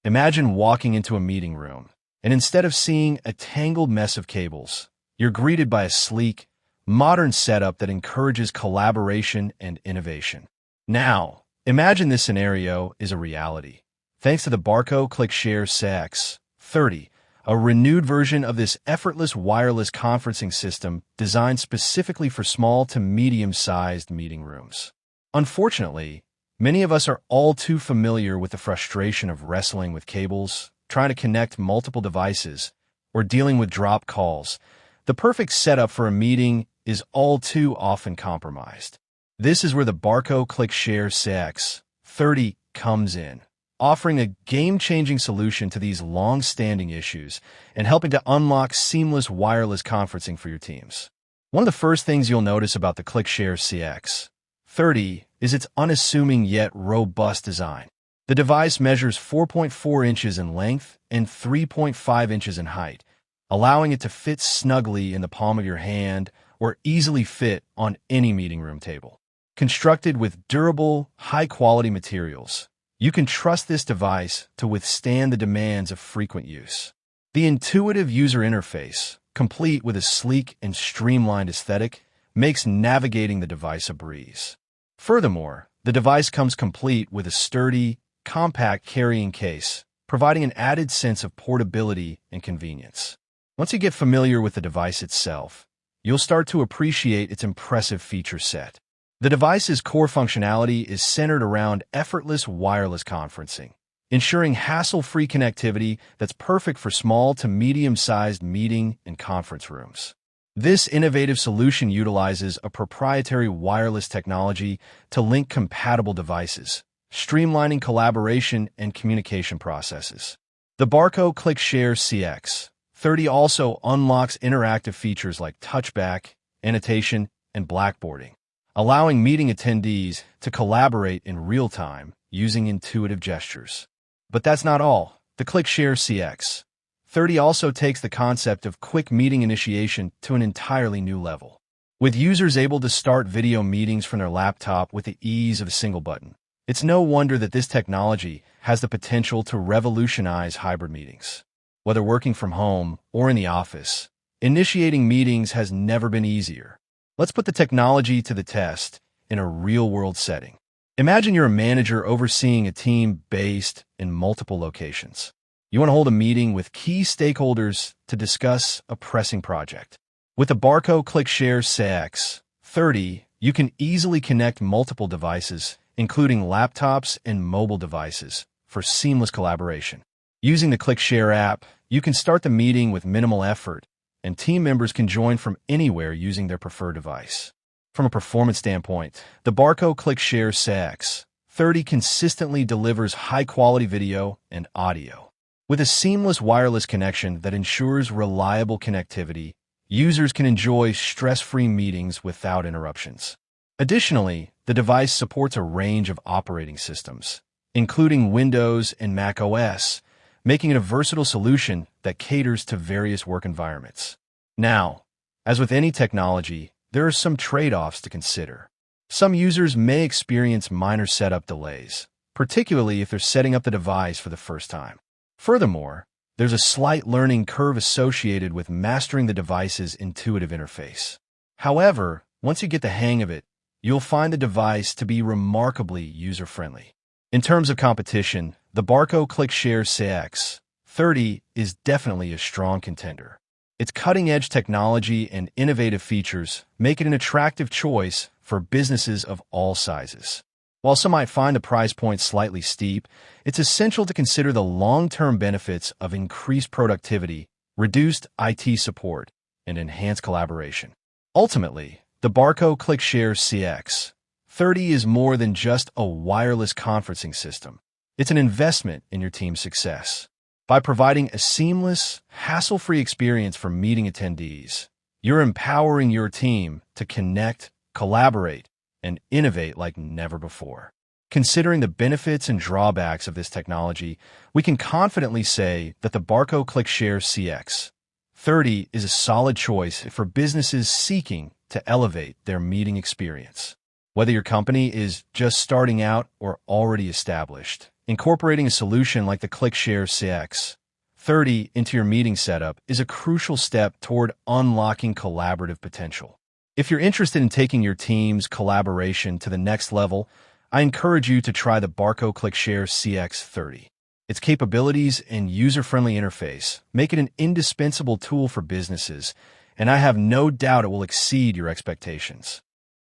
Imagine walking into a meeting room, and instead of seeing a tangled mess of cables, you're greeted by a sleek, modern setup that encourages collaboration and innovation. Now, imagine this scenario is a reality. Thanks to the Barco ClickShare CX-30, a renewed version of this effortless wireless conferencing system designed specifically for small to medium-sized meeting rooms. Unfortunately, many of us are all too familiar with the frustration of wrestling with cables, trying to connect multiple devices, or dealing with drop calls. The perfect setup for a meeting is all too often compromised. This is where the Barco ClickShare CX-30 comes in, offering a game-changing solution to these long-standing issues and helping to unlock seamless wireless conferencing for your teams. One of the first things you'll notice about the ClickShare CX-30 is its unassuming yet robust design. The device measures 4.4 inches in length and 3.5 inches in height, allowing it to fit snugly in the palm of your hand or easily fit on any meeting room table. Constructed with durable, high-quality materials, you can trust this device to withstand the demands of frequent use. The intuitive user interface, complete with a sleek and streamlined aesthetic, makes navigating the device a breeze. Furthermore, the device comes complete with a sturdy, compact carrying case, providing an added sense of portability and convenience. Once you get familiar with the device itself, you'll start to appreciate its impressive feature set. The device's core functionality is centered around effortless wireless conferencing, ensuring hassle-free connectivity that's perfect for small to medium-sized meeting and conference rooms. This innovative solution utilizes a proprietary wireless technology to link compatible devices, streamlining collaboration and communication processes. The Barco ClickShare CX-30 also unlocks interactive features like touchback, annotation, and blackboarding, allowing meeting attendees to collaborate in real time using intuitive gestures. But that's not all. The ClickShare CX-30 also takes the concept of quick meeting initiation to an entirely new level, with users able to start video meetings from their laptop with the ease of a single button. It's no wonder that this technology has the potential to revolutionize hybrid meetings. Whether working from home or in the office, initiating meetings has never been easier. Let's put the technology to the test in a real-world setting. Imagine you're a manager overseeing a team based in multiple locations. You want to hold a meeting with key stakeholders to discuss a pressing project. With the Barco ClickShare CX-30, you can easily connect multiple devices, including laptops and mobile devices, for seamless collaboration. Using the ClickShare app, you can start the meeting with minimal effort, and team members can join from anywhere using their preferred device. From a performance standpoint, the Barco ClickShare CX-30 consistently delivers high-quality video and audio. With a seamless wireless connection that ensures reliable connectivity, users can enjoy stress-free meetings without interruptions. Additionally, the device supports a range of operating systems, including Windows and Mac OS, making it a versatile solution that caters to various work environments. Now, as with any technology, there are some trade-offs to consider. Some users may experience minor setup delays, particularly if they're setting up the device for the first time. Furthermore, there's a slight learning curve associated with mastering the device's intuitive interface. However, once you get the hang of it, you'll find the device to be remarkably user-friendly. In terms of competition, the Barco ClickShare CX-30 is definitely a strong contender. Its cutting-edge technology and innovative features make it an attractive choice for businesses of all sizes. While some might find the price point slightly steep, it's essential to consider the long-term benefits of increased productivity, reduced IT support, and enhanced collaboration. Ultimately, the Barco ClickShare CX-30 is more than just a wireless conferencing system. It's an investment in your team's success. By providing a seamless, hassle-free experience for meeting attendees, you're empowering your team to connect, collaborate, and innovate like never before. Considering the benefits and drawbacks of this technology, we can confidently say that the Barco ClickShare CX-30 is a solid choice for businesses seeking to elevate their meeting experience. Whether your company is just starting out or already established, incorporating a solution like the ClickShare CX-30 into your meeting setup is a crucial step toward unlocking collaborative potential. If you're interested in taking your team's collaboration to the next level, I encourage you to try the Barco ClickShare CX-30. Its capabilities and user-friendly interface make it an indispensable tool for businesses, and I have no doubt it will exceed your expectations.